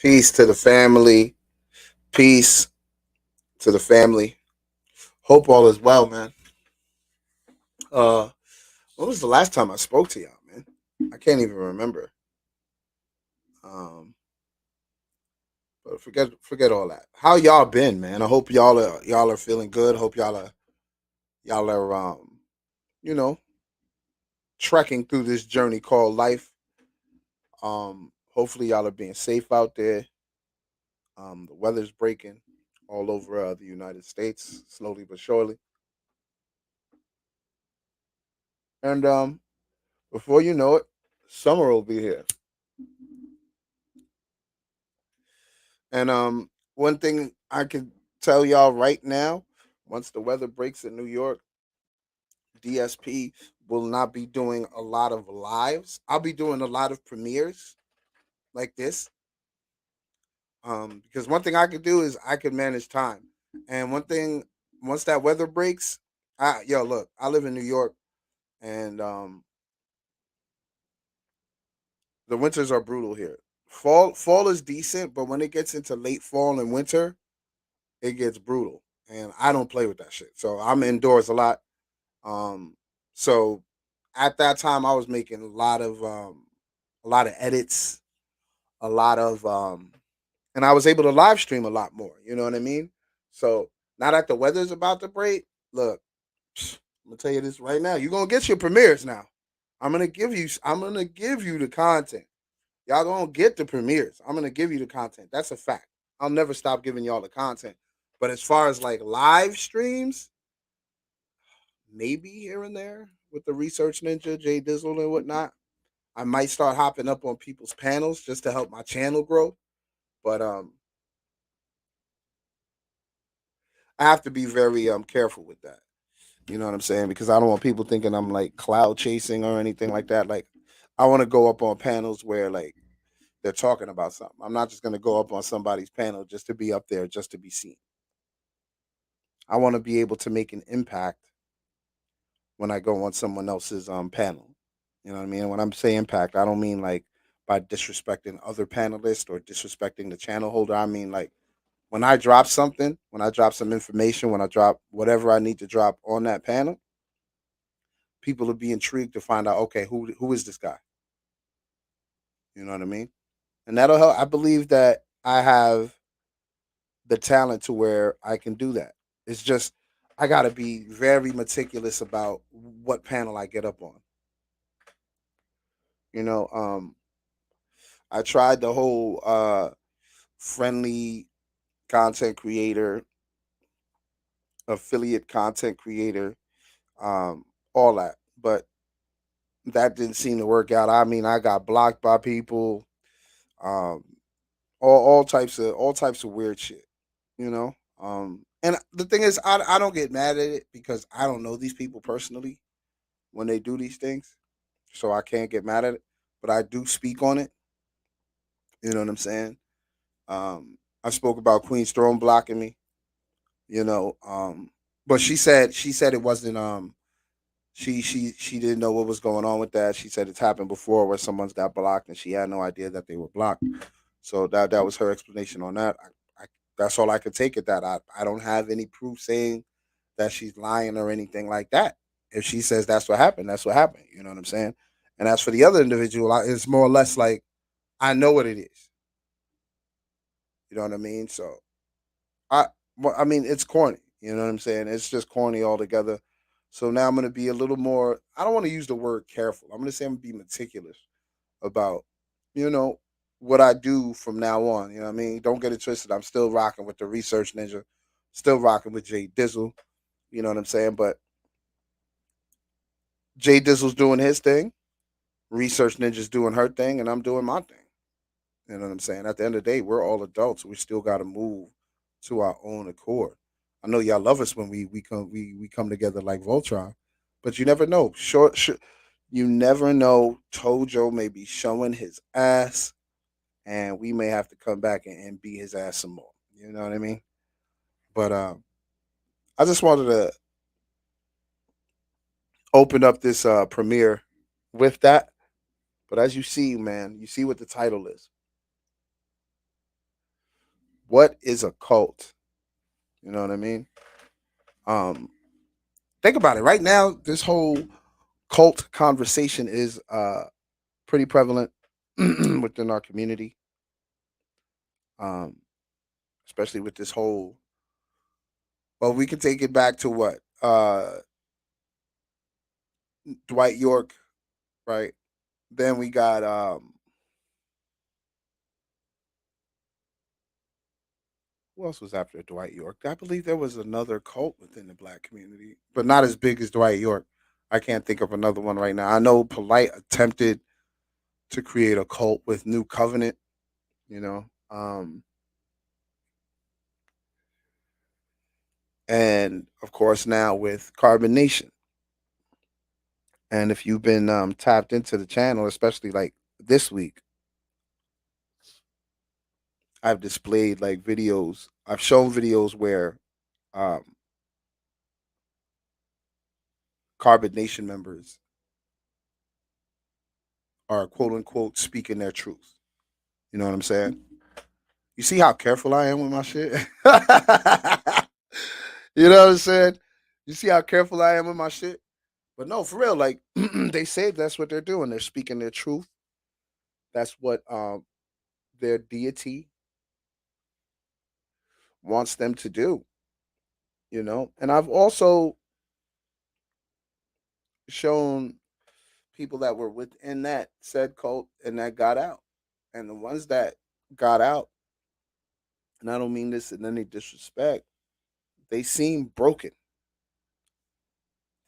Peace to the family. Peace to the family. Hope all is well, man. Uh, when was the last time I spoke to y'all, man? I can't even remember. Um, but forget all that. How y'all been, man? I hope y'all are feeling good. Hope y'all are you know trekking through this journey called life. Hopefully y'all are being safe out there. The weather's breaking all over the United States, slowly but surely, and before you know it, summer will be here. And one thing I can tell y'all right now, once the weather breaks in New York, DSP will not be doing a lot of lives. I'll be doing a lot of premieres like this. Because one thing I could do is I could manage time. And one thing, once that weather breaks, look, I live in New York, and the winters are brutal here. Fall is decent, but when it gets into late fall and winter, it gets brutal. And I don't play with that shit. So I'm indoors a lot. Um, so at that time, I was making a lot of edits, a lot of, and I was able to live stream a lot more. You know what I mean? So now that the weather's about to break, look, I'm gonna tell you this right now. You're gonna get your premieres now. I'm gonna give you the content. Y'all gonna get the premieres. I'm gonna give you the content. That's a fact. I'll never stop giving y'all the content. But as far as like live streams, maybe here and there with the Research Ninja, Jay Dizzle, and whatnot. I might start hopping up on people's panels just to help my channel grow. But I have to be very careful with that. You know what I'm saying? Because I don't want people thinking I'm like cloud chasing or anything like that. Like I want to go up on panels where like they're talking about something. I'm not just gonna go up on somebody's panel just to be up there just to be seen. I want to be able to make an impact when I go on someone else's panel. You know what I mean? When I'm saying impact, I don't mean like by disrespecting other panelists or disrespecting the channel holder. I mean like when I drop something, when I drop some information, when I drop whatever I need to drop on that panel, people will be intrigued to find out, okay, who is this guy? You know what I mean? And that'll help. I believe that I have the talent to where I can do that. It's just I got to be very meticulous about what panel I get up on. You know, I tried the whole friendly content creator, affiliate content creator, um, all that, but that didn't seem to work out. I mean, I got blocked by people, um, all types of weird shit. You know, and the thing is, I don't get mad at it because I don't know these people personally when they do these things, so I can't get mad at it. But I do speak on it. You know what I'm saying? I spoke about Queen's Throne blocking me. You know, but she said it wasn't. She didn't know what was going on with that. She said it's happened before where someone's got blocked and she had no idea that they were blocked. So that was her explanation on that. That's all I could take it. That I don't have any proof saying that she's lying or anything like that. If she says that's what happened, that's what happened. You know what I'm saying? And as for the other individual, it's more or less like I know what it is. You know what I mean? So I well, I mean it's corny. You know what I'm saying? It's just corny altogether. So now I'm gonna be a little more. I don't want to use the word careful. I'm gonna say I'm gonna be meticulous about you know what I do from now on. You know what I mean? Don't get it twisted. I'm still rocking with the Research Ninja, still rocking with Jay Dizzle. You know what I'm saying? But Jay Dizzle's doing his thing, Research Ninja's doing her thing, and I'm doing my thing. You know what I'm saying? At the end of the day, we're all adults. We still got to move to our own accord. I know y'all love us when we come together like Voltron, but you never know. You never know. Tojo may be showing his ass, and we may have to come back and beat his ass some more. You know what I mean? But I just wanted to open up this premiere with that. But as you see, man, you see what the title is. What is a cult? You know what I mean? Um, think about it. Right now, this whole cult conversation is pretty prevalent within our community, um, especially with this whole. Well, we can take it back to what Dwight York, right? Then we got who else was after Dwight York? I believe there was another cult within the black community, but not as big as Dwight York. I can't think of another one right now. I know Polite attempted to create a cult with New Covenant, you know, and of course now with Carbonation. And if you've been tapped into the channel, especially like this week, I've displayed like videos. I've shown videos where um, Carbonation members are quote unquote speaking their truth. You know what I'm saying? You see how careful I am with my shit? You know what I'm saying? You see how careful I am with my shit? But no, for real, like they say that's what they're doing. They're speaking their truth. That's what their deity wants them to do, you know? And I've also shown people that were within that said cult and that got out. And the ones that got out, and I don't mean this in any disrespect, they seem broken.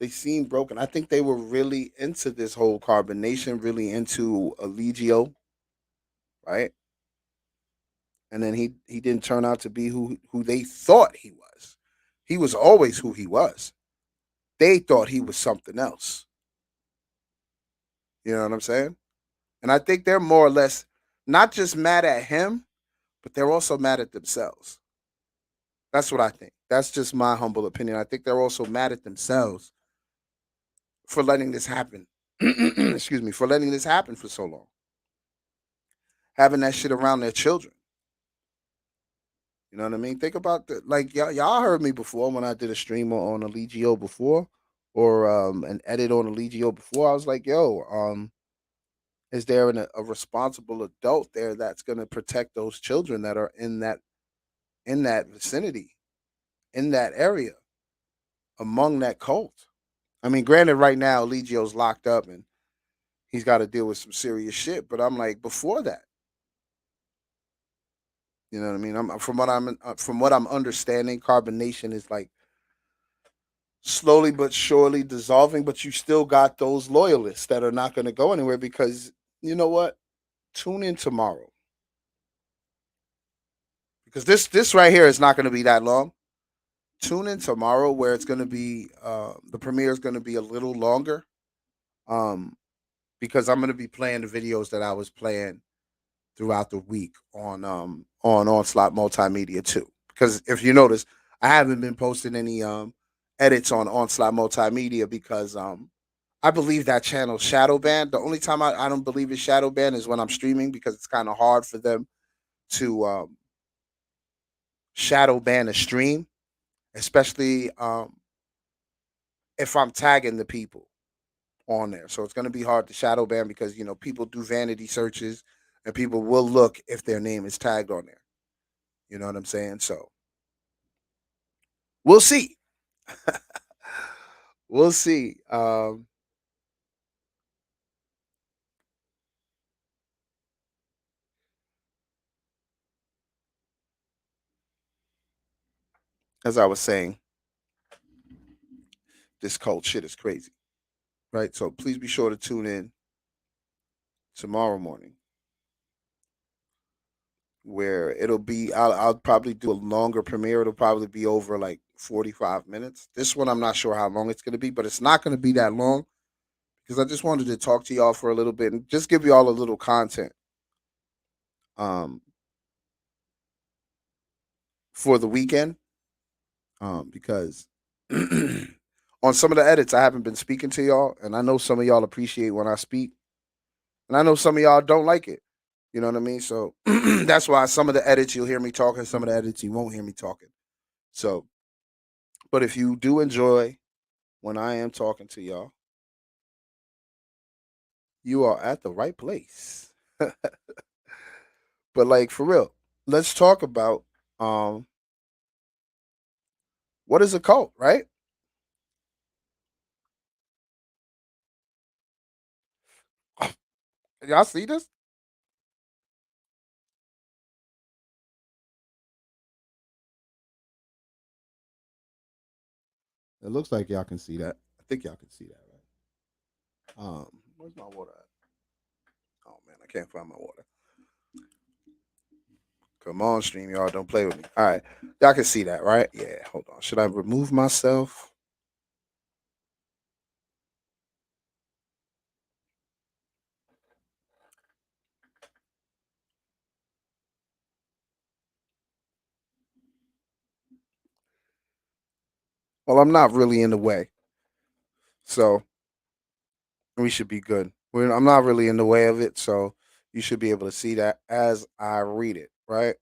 They seem broken. I think they were really into this whole carbonation, really into Allegio, right? And then he didn't turn out to be who they thought he was. He was always who he was. They thought he was something else. You know what I'm saying? And I think they're more or less not just mad at him, but they're also mad at themselves. That's what I think. That's just my humble opinion. I think they're also mad at themselves for letting this happen. Excuse me, for letting this happen for so long. Having that shit around their children. You know what I mean? Think about the like y'all heard me before when I did a stream on Allegio before, or an edit on Allegio before. I was like, yo, is there a responsible adult there that's gonna protect those children that are in that vicinity, in that area, among that cult? I mean, granted, right now Legio's locked up and he's got to deal with some serious shit. But I'm like, before that, you know what I mean? From what I'm understanding, carbonation is like slowly but surely dissolving. But you still got those loyalists that are not going to go anywhere because you know what? Tune in tomorrow because this right here is not going to be that long. Tune in tomorrow where it's going to be the premiere is going to be a little longer. Um, because I'm going to be playing the videos that I was playing throughout the week on Onslaught Multimedia too. Because if you notice, I haven't been posting any edits on Onslaught Multimedia because I believe that channel shadow banned. The only time I don't believe it's shadow banned is when I'm streaming because it's kind of hard for them to shadow ban a stream, especially if I'm tagging the people on there. So it's going to be hard to shadow ban because you know people do vanity searches and people will look if their name is tagged on there. You know what I'm saying? So we'll see. We'll see. As I was saying, this cult shit is crazy, right? So please be sure to tune in tomorrow morning, where it'll be. I'll probably do a longer premiere. It'll probably be over like 45 minutes. This one, I'm not sure how long it's going to be, but it's not going to be that long because I just wanted to talk to y'all for a little bit and just give y'all a little content um, for the weekend because on some of the edits I haven't been speaking to y'all, and I know some of y'all appreciate when I speak, and I know some of y'all don't like it. You know what I mean? So that's why some of the edits you'll hear me talking, some of the edits you won't hear me talking. So, but if you do enjoy when I am talking to y'all, you are at the right place. But like for real, let's talk about um what is a cult, right? Y'all see this? It looks like y'all can see that. I think y'all can see that, right? Where's my water at? Oh man, I can't find my water. Come on, stream, y'all. Don't play with me. All right. Y'all can see that, right? Yeah. Hold on. Should I remove myself? Well, I'm not really in the way. So we should be good. I'm not really in the way of it. So you should be able to see that as I read it, right?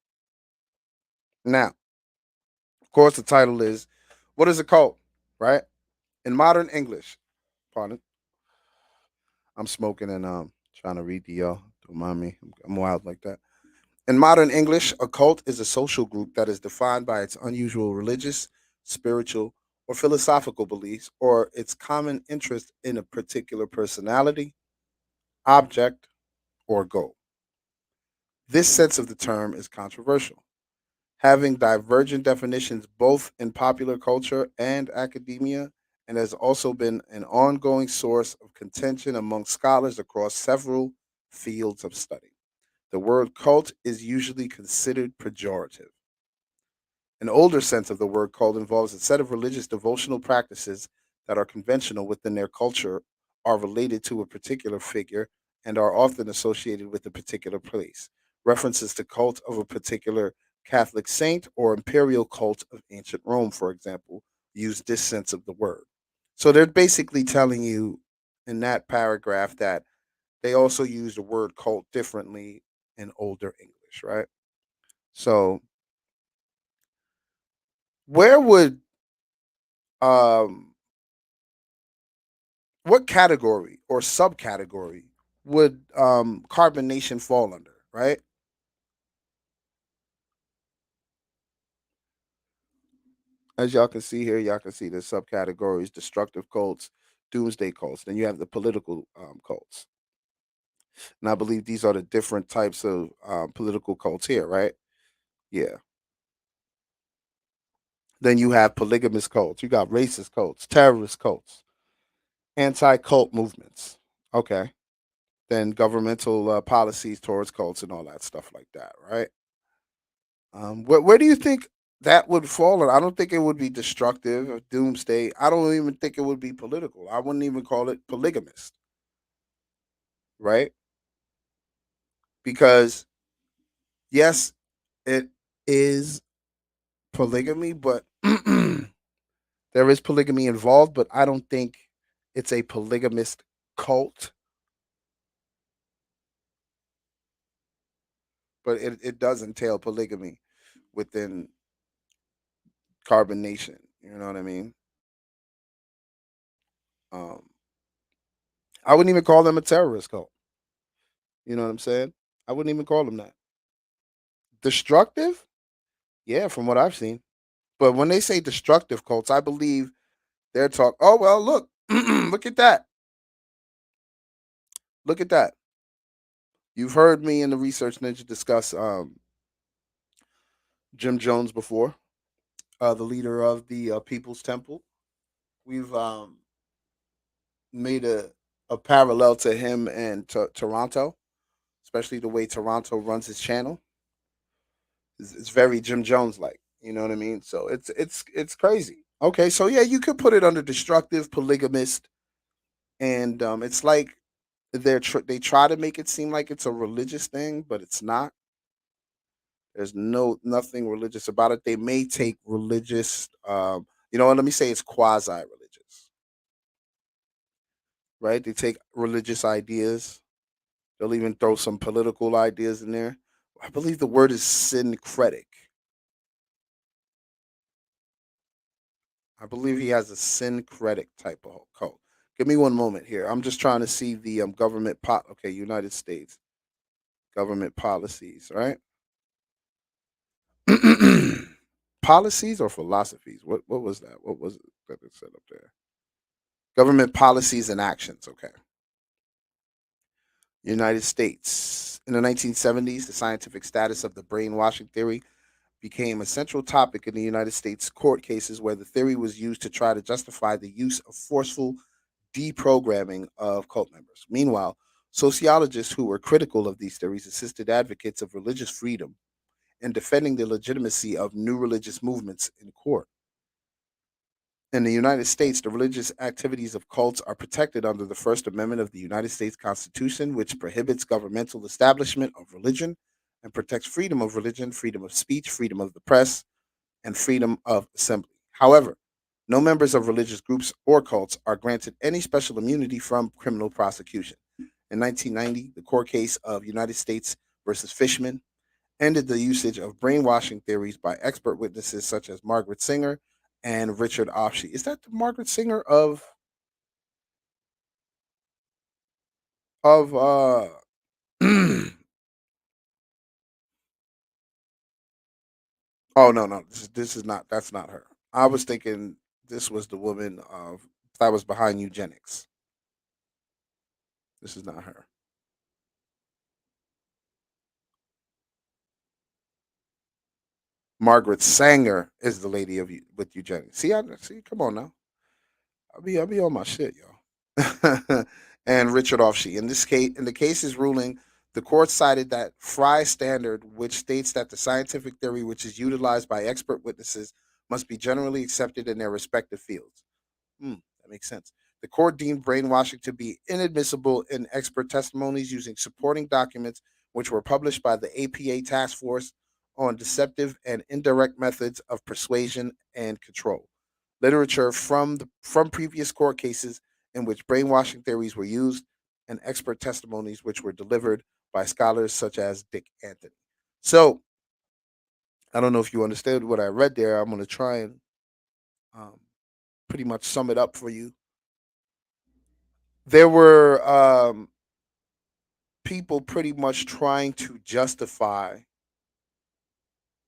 Now, of course, the title is What is a Cult, right? In modern English, pardon, I'm smoking and trying to read the y'all. Don't mind me. I'm wild like that. In modern English, a cult is a social group that is defined by its unusual religious, spiritual, or philosophical beliefs or its common interest in a particular personality, object, or goal. This sense of the term is controversial, having divergent definitions both in popular culture and academia, and has also been an ongoing source of contention among scholars across several fields of study. The word cult is usually considered pejorative. An older sense of the word cult involves a set of religious devotional practices that are conventional within their culture, are related to a particular figure, and are often associated with a particular place. References to cult of a particular Catholic saint or imperial cult of ancient Rome, for example, use this sense of the word. So they're basically telling you in that paragraph that they also use the word cult differently in older English, right? So where would um what category or subcategory would carbonation fall under, right? As y'all can see here, y'all can see the subcategories: destructive cults, doomsday cults. Then you have the political cults, and I believe these are the different types of political cults here, right? Yeah. Then you have polygamous cults. You got racist cults, terrorist cults, anti-cult movements. Okay. Then governmental policies towards cults and all that stuff like that, right? Where do you think that would fall? I don't think it would be destructive or doomsday. I don't even think it would be political. I wouldn't even call it polygamist, right? Because yes, it is polygamy, but there is polygamy involved. But I don't think it's a polygamist cult. But it does entail polygamy within carbonation. You know what I mean? Um, I wouldn't even call them a terrorist cult. You know what I'm saying? I wouldn't even call them that. Destructive? Yeah, from what I've seen. But when they say destructive cults, I believe they're talk. Oh well, look, look at that. Look at that. You've heard me in the Research Ninja discuss Jim Jones before, the leader of the People's Temple. We've made a parallel to him and to Toronto, especially the way Toronto runs his channel. It's very Jim Jones like. You know what I mean? So it's crazy. Okay, so yeah, you could put it under destructive, polygamist, and it's like they try to make it seem like it's a religious thing, but it's not. There's nothing religious about it. They may take religious, you know what? Let me say it's quasi religious, right? They take religious ideas They'll even throw some political ideas in there. I believe the word is syncretic. I believe he has a syncretic type of cult. Give me one moment here. I'm just trying to see the government pot. Okay, United States government policies, right? Policies or philosophies? What was that? What was it that it said up there? Government policies and actions. Okay, United States. In the 1970s, the scientific status of the brainwashing theory became a central topic in the United States court cases where the theory was used to try to justify the use of forceful deprogramming of cult members. Meanwhile, sociologists who were critical of these theories assisted advocates of religious freedom in defending the legitimacy of new religious movements in court. In the United States, the religious activities of cults are protected under the First Amendment of the United States Constitution, which prohibits governmental establishment of religion and protects freedom of religion, freedom of speech, freedom of the press, and freedom of assembly. However, no members of religious groups or cults are granted any special immunity from criminal prosecution. In 1990, the court case of United States versus Fishman ended the usage of brainwashing theories by expert witnesses such as Margaret Singer and Richard Offshee. Is that the Margaret Singer of oh no, this is not, that's not her. I was thinking this was the woman of that was behind eugenics. This is not her. Margaret Sanger is the lady of with eugenics. See, I see. Come on now, I'll be on my shit, y'all. And Richard Offshee. In the case's ruling, the court cited that Fry standard, which states that the scientific theory which is utilized by expert witnesses must be generally accepted in their respective fields. That makes sense. The court deemed brainwashing to be inadmissible in expert testimonies using supporting documents which were published by the APA Task Force on Deceptive and Indirect Methods of Persuasion and Control. Literature from previous court cases in which brainwashing theories were used, and expert testimonies which were delivered by scholars such as Dick Anthony. So, I don't know if you understood what I read there. I'm going to try and um, pretty much sum it up for you. There were people pretty much trying to justify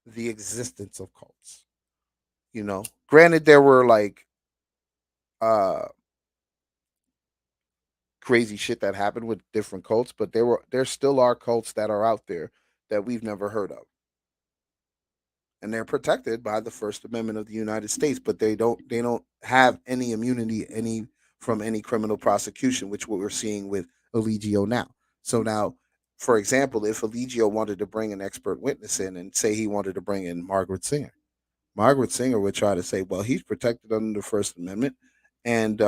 the existence of cults. Granted, there were like uh, crazy shit that happened with different cults, but there still are cults that are out there that we've never heard of, and they're protected by the First Amendment of the United States, but they don't have any immunity any from any criminal prosecution, which what we're seeing with Eligio now. So now, for example, if Eligio wanted to bring an expert witness in and say he wanted to bring in Margaret Singer would try to say, well, he's protected under the First Amendment, and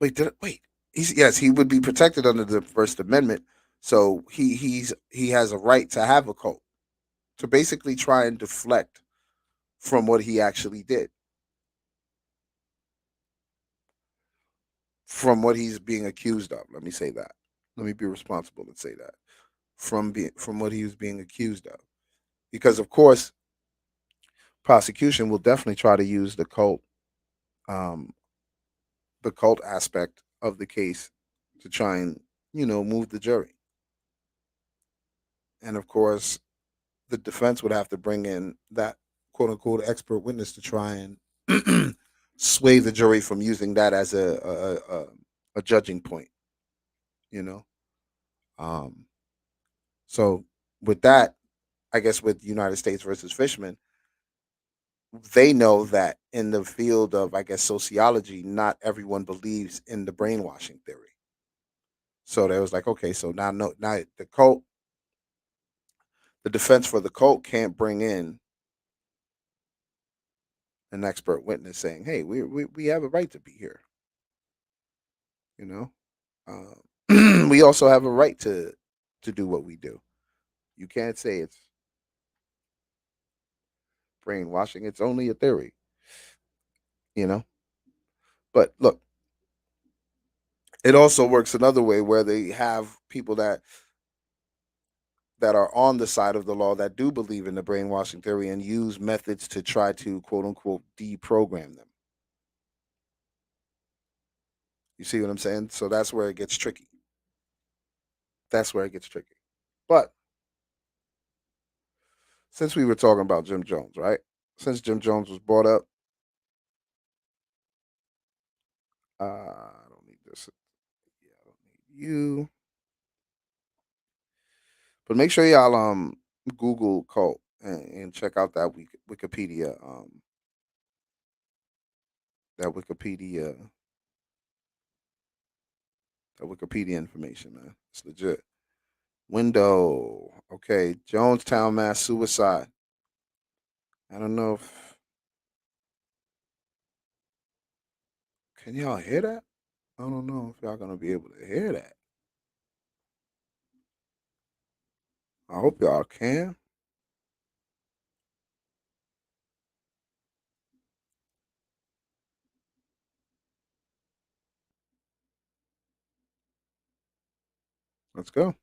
wait. Yes, he would be protected under the First Amendment. So he has a right to have a cult to basically try and deflect from what he actually did, from what he's being accused of. Let me say that. Let me be responsible and say that from what he was being accused of, because of course prosecution will definitely try to use um, the cult aspect of the case to try and move the jury, and of course the defense would have to bring in that quote unquote expert witness to try and sway the jury from using that as a judging point. You know, um, so with that, I guess with United States versus Fishman, they know that in the field of I guess sociology, not everyone believes in the brainwashing theory. So they was like, okay, so now no, now the defense for the cult can't bring in an expert witness saying, hey, we have a right to be here. You know, we also have a right to do what we do. You can't say it's brainwashing. It's only a theory. You know. But look, it also works another way where they have people that are on the side of the law that do believe in the brainwashing theory and use methods to try to quote unquote deprogram them. You see what I'm saying? So that's where it gets tricky. That's where it gets tricky. But since we were talking about Jim Jones, right? Since Jim Jones was brought up, I don't need this. Yeah, I don't need you. But make sure y'all Google cult and check out that Wikipedia that Wikipedia that Wikipedia information, man. It's legit. Window. Okay, Jonestown mass suicide. I don't know if can y'all hear that? I don't know if y'all gonna be able to hear that. I hope y'all can. Let's go.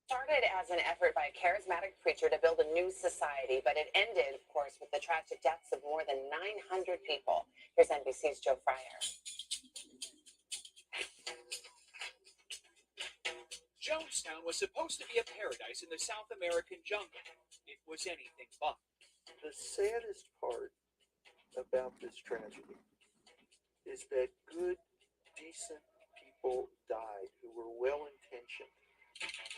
Started as an effort by a charismatic preacher to build a new society, but it ended, of course, with the tragic deaths of more than 900 people. Here's NBC's Joe Fryer. Jonestown was supposed to be a paradise in the South American jungle. It was anything but. The saddest part about this tragedy is that good, decent people died who were well intentioned.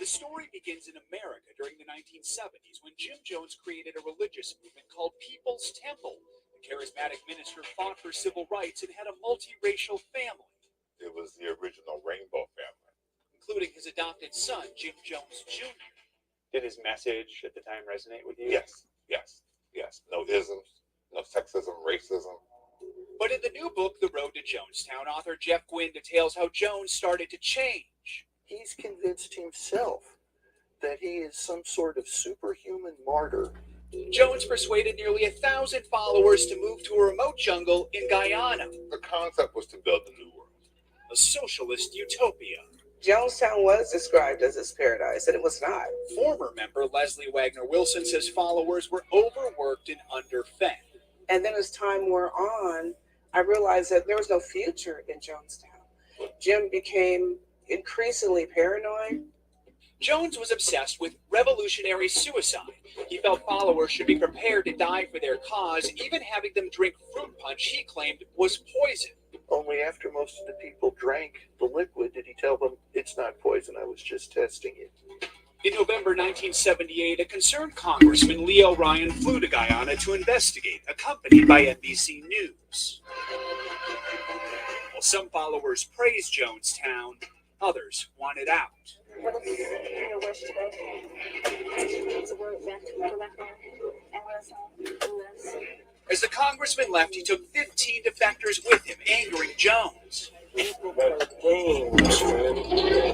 The story begins in America during the 1970s when Jim Jones created a religious movement called People's Temple. The charismatic minister fought for civil rights and had a multiracial family. It was the original Rainbow family, including his adopted son, Jim Jones Jr. Did his message at the time resonate with you? Yes, yes, yes. No isms, no sexism, racism. But in the new book, The Road to Jonestown, author Jeff Gwynne details how Jones started to change. He's convinced himself that he is some sort of superhuman martyr. Jones persuaded nearly 1,000 followers to move to a remote jungle in Guyana. The concept was to build a new world, a socialist utopia. Jonestown was described as his paradise, and it was not. Former member Leslie Wagner Wilson says followers were overworked and underfed. And then as time wore on, I realized that there was no future in Jonestown. Jim became increasingly paranoid. Jones was obsessed with revolutionary suicide. He felt followers should be prepared to die for their cause, even having them drink fruit punch he claimed was poison. Only after most of the people drank the liquid did he tell them, it's not poison, I was just testing it. In November 1978, a concerned Congressman, Leo Ryan, flew to Guyana to investigate, accompanied by NBC News. While some followers praised Jonestown, others wanted out. What is your wish today? To go back home and listen. As the congressman left, he took 15 defectors with him, angering Jones. People play games, man.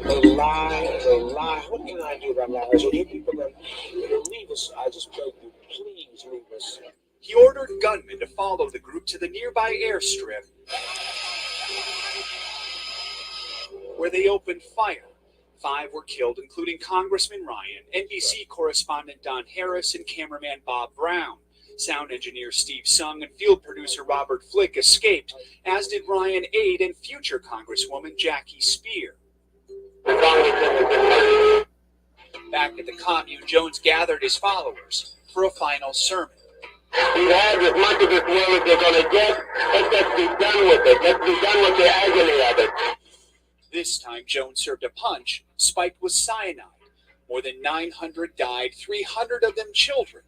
They lie. What can I do about lies? When you people that leave us, I just beg you, please leave us. He ordered gunmen to follow the group to the nearby airstrip, where they opened fire. 5 were killed, including Congressman Ryan, NBC correspondent Don Harris, and cameraman Bob Brown. Sound engineer Steve Sung and field producer Robert Flick escaped, as did Ryan aide and future Congresswoman Jackie Spear. Back at the commune, Jones gathered his followers for a final sermon. We have as much of this world as they're going to get. Let's be done with it. Let's be done with the agony of it. This time, Jones served a punch spiked with cyanide. More than 900 died, 300 of them children.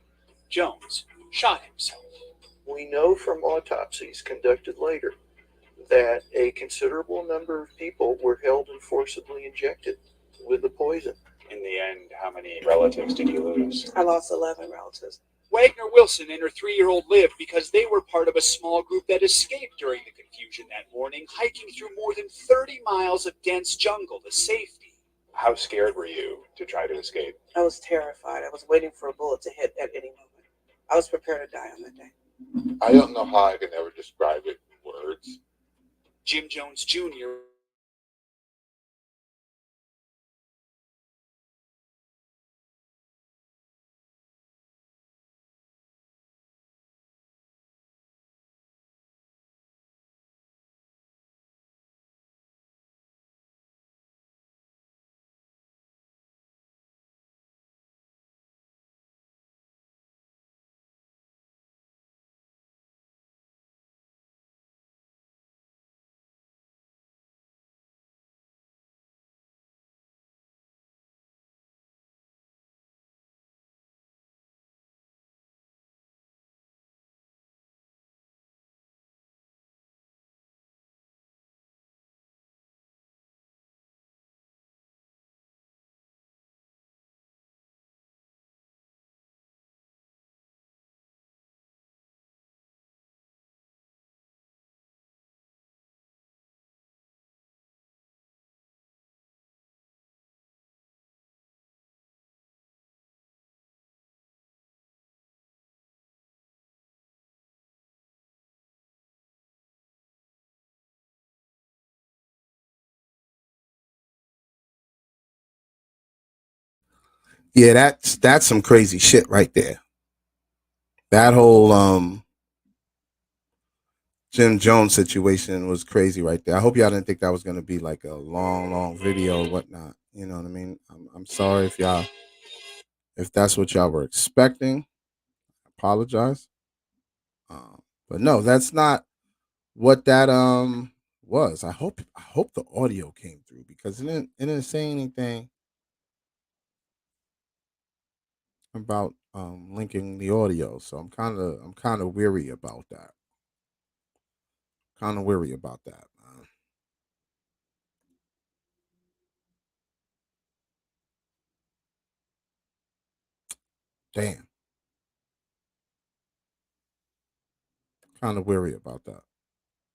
Jones shot himself. We know from autopsies conducted later that a considerable number of people were held and forcibly injected with the poison. In the end, how many relatives did you lose? I lost 11 relatives. Wagner Wilson and her 3-year-old lived because they were part of a small group that escaped during the confusion that morning, hiking through more than 30 miles of dense jungle to safety. How scared were you to try to escape? I was terrified. I was waiting for a bullet to hit at any moment. I was prepared to die on that day. I don't know how I can ever describe it in words. Jim Jones Jr. Yeah, that's some crazy shit right there. That whole Jim Jones situation was crazy right there. I hope y'all didn't think that was gonna be like a long, long video or whatnot. You know what I mean? I'm sorry if that's what y'all were expecting. I apologize. But no, that's not what that was. I hope the audio came through because it didn't say anything about linking the audio. So I'm kinda weary about that. Kinda weary about that. Damn. Kinda weary about that.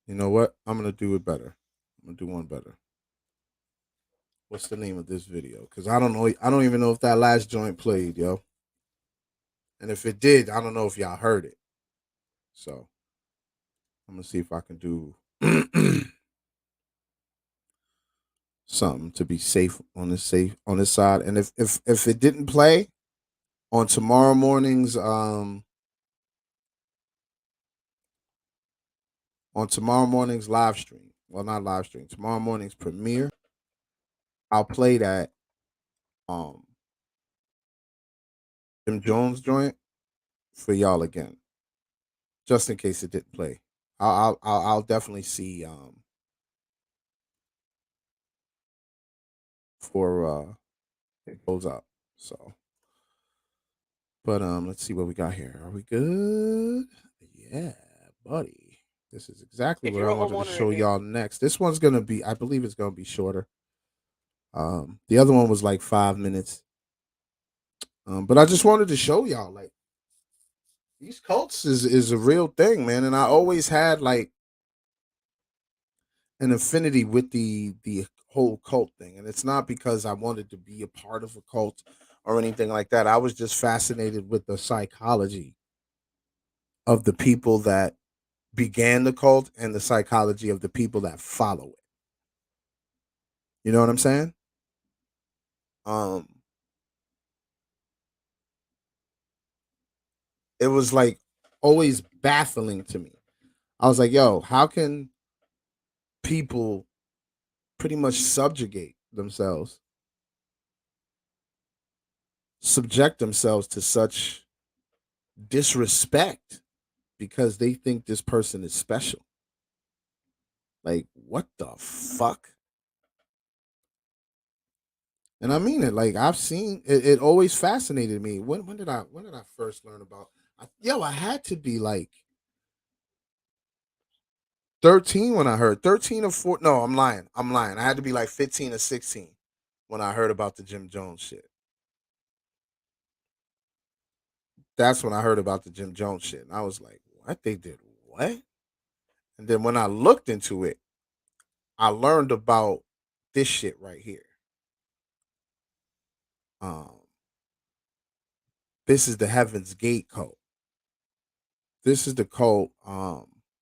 You know what? I'm gonna do it better. I'm gonna do one better. What's the name of this video? Because I don't know. I don't even know if that last joint played, yo. And if it did, I don't know if y'all heard it. So I'm gonna see if I can do something to be safe on this side. And if it didn't play on tomorrow morning's live stream, well, not live stream, tomorrow morning's premiere, I'll play that um Jim Jones joint for y'all again, just in case it didn't play. I'll definitely see for it goes up. So, but let's see what we got here. Are we good? Yeah, buddy. This is exactly If what you're I a wanted to homeowner show and you y'all next. This one's gonna be, I believe it's gonna be shorter. The other one was like 5 minutes. But I just wanted to show y'all like these cults is a real thing, man. And I always had like an affinity with the whole cult thing, and it's not because I wanted to be a part of a cult or anything like that. I was just fascinated with the psychology of the people that began the cult and the psychology of the people that follow it. You know what I'm saying? Um, it was like always baffling to me. I was like, yo, how can people pretty much subject themselves to such disrespect because they think this person is special? Like, what the fuck? And I mean it. Like, I've seen it. It always fascinated me. When did I first learn about? I had to be like 13 when I heard 13 or 4. No, I'm lying. I'm lying. I had to be like 15 or 16 when I heard about the Jim Jones shit. That's when I heard about the Jim Jones shit. And I was like, what? They did what? And then when I looked into it, I learned about this shit right here. Um, this is the Heaven's Gate cult. This is the cult,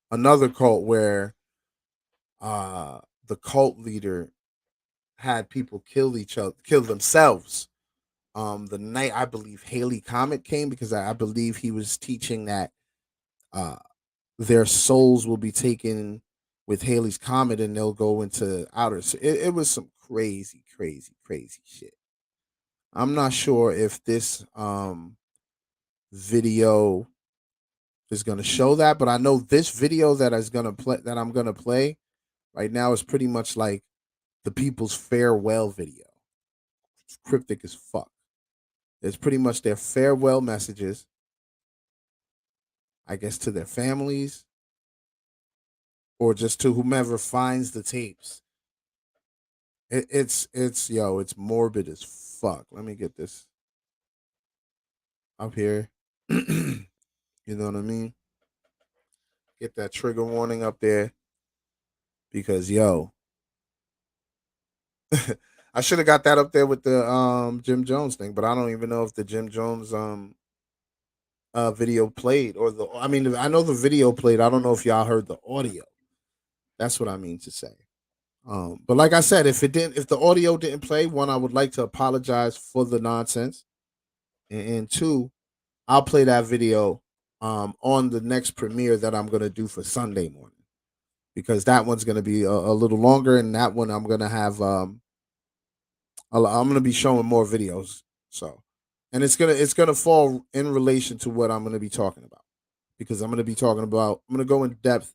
another cult where the cult leader had people kill themselves. The night I believe Haley Comet came, because I believe he was teaching that uh their souls will be taken with Haley's Comet and they'll go into outer. So it was some crazy, crazy, crazy shit. I'm not sure if this video is going to show that, but I know this video that I'm going to play right now is pretty much like the people's farewell video. It's cryptic as fuck. It's pretty much their farewell messages, I guess, to their families or just to whomever finds the tapes. It's morbid as fuck. Let me get this up here. You know what I mean? Get that trigger warning up there because I should have got that up there with the Jim Jones thing, but I don't even know if the Jim Jones video played I know the video played. I don't know if y'all heard the audio. That's what I mean to say. But like I said, if the audio didn't play, one, I would like to apologize for the nonsense. And two, I'll play that video on the next premiere that I'm gonna do for Sunday morning. Because that one's gonna be a little longer, and that one I'm gonna have I'm gonna be showing more videos. So and it's gonna fall in relation to what I'm gonna be talking about. Because I'm gonna go in depth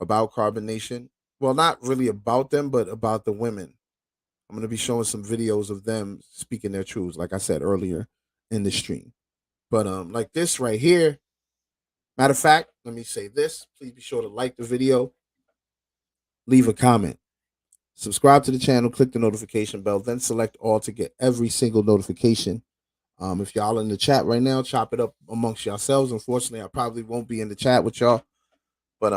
about Carbon Nation. Well, not really about them, but about the women. I'm going to be showing some videos of them speaking their truths, like I said earlier in the stream. But like this right here, matter of fact, let me say this. Please be sure to like the video, leave a comment, subscribe to the channel, click the notification bell, then select all to get every single notification. If y'all in the chat right now, chop it up amongst yourselves. Unfortunately, I probably won't be in the chat with y'all, but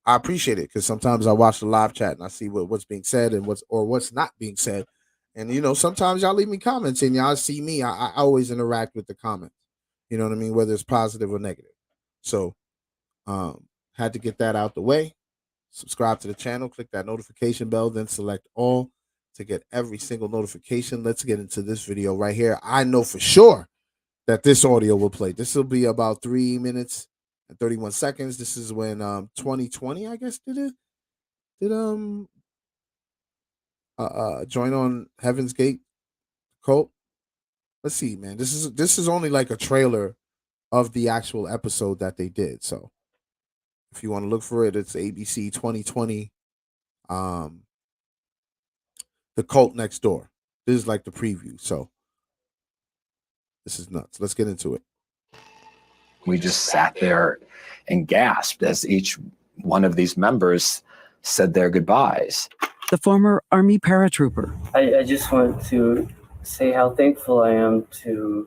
I appreciate it because sometimes I watch the live chat and I see what's being said and what's not being said. And sometimes y'all leave me comments and y'all see me. I always interact with the comments. You know what I mean? Whether it's positive or negative. So had to get that out the way. Subscribe to the channel, click that notification bell, then select all to get every single notification. Let's get into this video right here. I know for sure that this audio will play. This will be about 3 minutes and 31 seconds. This is when 2020, I guess, did join on Heaven's Gate cult. Let's see, man. This is only like a trailer of the actual episode that they did. So if you want to look for it, it's ABC 2020 The Cult Next Door. This is like the preview. So this is nuts. Let's get into it. We just sat there and gasped as each one of these members said their goodbyes. The former Army paratrooper. I just want to say how thankful I am to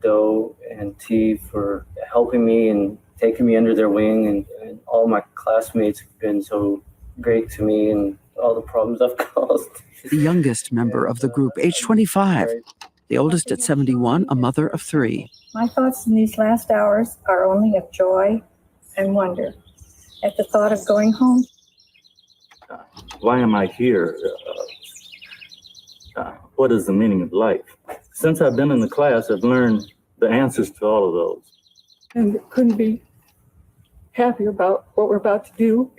Doe and T for helping me and taking me under their wing, and all my classmates have been so great to me and all the problems I've caused. The youngest member of the group, age 25. The oldest at 71, a mother of 3. My thoughts in these last hours are only of joy and wonder at the thought of going home. Why am I here? What is the meaning of life? Since I've been in the class, I've learned the answers to all of those. And couldn't be happier about what we're about to do.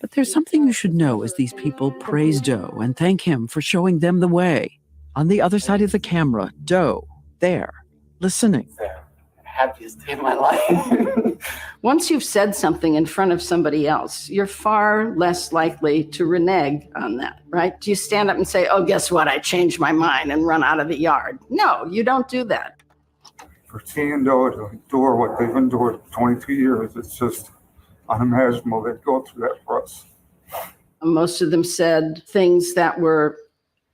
But there's something you should know as these people praise Doe and thank him for showing them the way. On the other side of the camera, Doe, there, listening. Happiest day of my life. Once you've said something in front of somebody else, you're far less likely to renege on that, right? Do you stand up and say, oh, guess what? I changed my mind and run out of the yard? No, you don't do that. For T and Doe to endure what they've endured for 22 years, it's just unimaginable they'd go through that for us. Most of them said things that were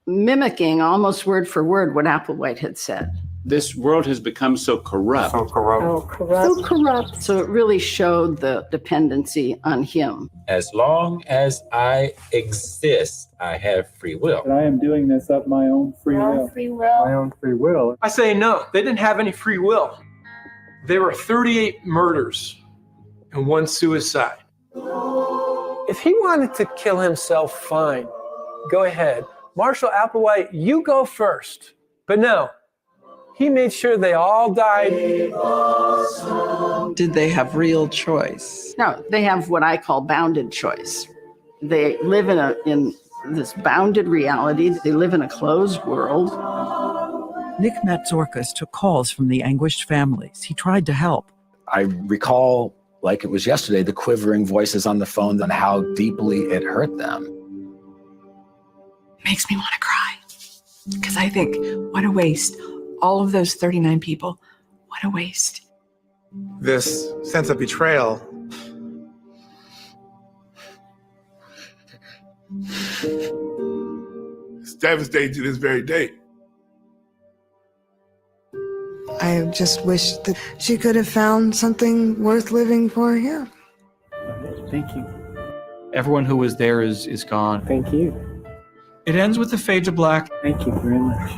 mimicking almost word for word what Applewhite had said. This world has become so corrupt. So corrupt. Oh, corrupt. So corrupt. So it really showed the dependency on him. As long as I exist, I have free will. But I am doing this of my own free will. My own free will. I say no, they didn't have any free will. There were 38 murders and one suicide. If he wanted to kill himself, fine. Go ahead. Marshall Applewhite, you go first. But no, he made sure they all died. Did they have real choice? No, they have what I call bounded choice. They live in this bounded reality. They live in a closed world. Nick Matzorkas took calls from the anguished families. He tried to help. I recall, like it was yesterday, the quivering voices on the phone and how deeply it hurt them. Makes me want to cry. Because I think, what a waste. All of those 39 people, what a waste. This sense of betrayal. It's devastating to this very day. I just wish that she could have found something worth living for here. Thank you. Everyone who was there is gone. Thank you. It ends with the fade to black. Thank you very much.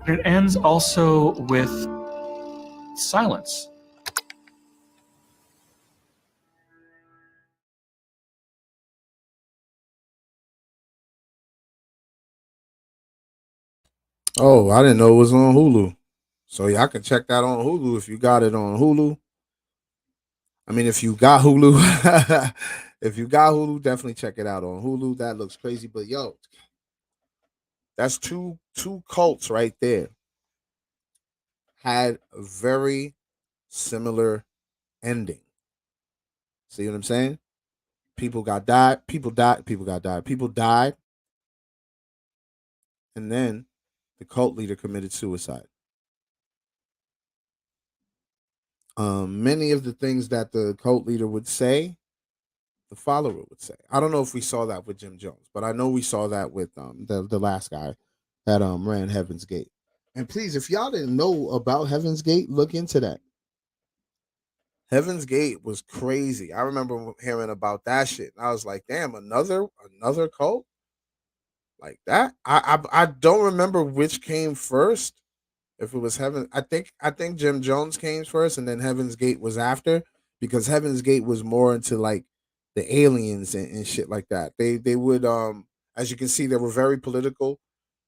It ends also with silence. Oh, I didn't know it was on Hulu. So y'all can check that on Hulu if you got it on Hulu. I mean, if you got Hulu, if you got Hulu, definitely check it out on Hulu. That looks crazy, but yo, that's two cults right there. Had a very similar ending. See what I'm saying? People died, and then the cult leader committed suicide. Many of the things that the cult leader would say, the follower would say. I don't know if we saw that with Jim Jones, but I know we saw that with the last guy that ran Heaven's Gate. And please, if y'all didn't know about Heaven's Gate, look into that. Heaven's Gate was crazy. I remember hearing about that shit. I was like, damn, another cult like that. I don't remember which came first. If it was Heaven, I think Jim Jones came first, and then Heaven's Gate was after, because Heaven's Gate was more into like the aliens and shit like that. They would as you can see, they were very political,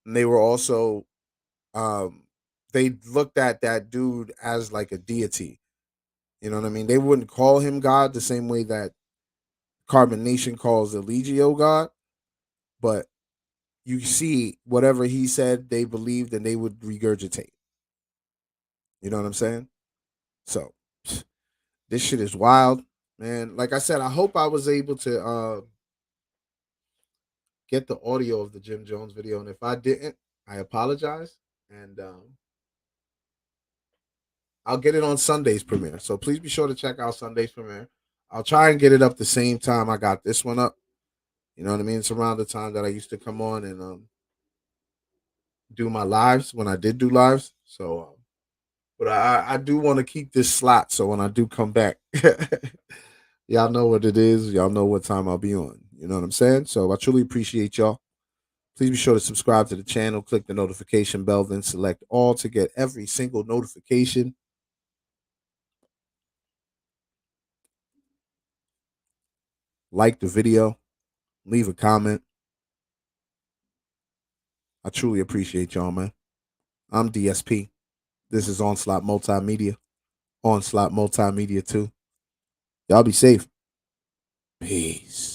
and they were also they looked at that dude as like a deity. You know what I mean? They wouldn't call him God the same way that Carbon Nation calls Eligio God, but you see whatever he said they believed and they would regurgitate. You know what I'm saying? So this shit is wild, man. Like I said, I hope I was able to get the audio of the Jim Jones video, and if I didn't, I apologize. And I'll get it on Sunday's premiere. So please be sure to check out Sunday's premiere. I'll try and get it up the same time I got this one up. You know what I mean? It's around the time that I used to come on and do my lives when I did do lives. So but I do want to keep this slot, so when I do come back, y'all know what it is. Y'all know what time I'll be on. You know what I'm saying? So I truly appreciate y'all. Please be sure to subscribe to the channel, click the notification bell, then select all to get every single notification. Like the video, leave a comment. I truly appreciate y'all, man. I'm DSP. This is Onslaught Multimedia. Onslaught Multimedia 2. Y'all be safe. Peace.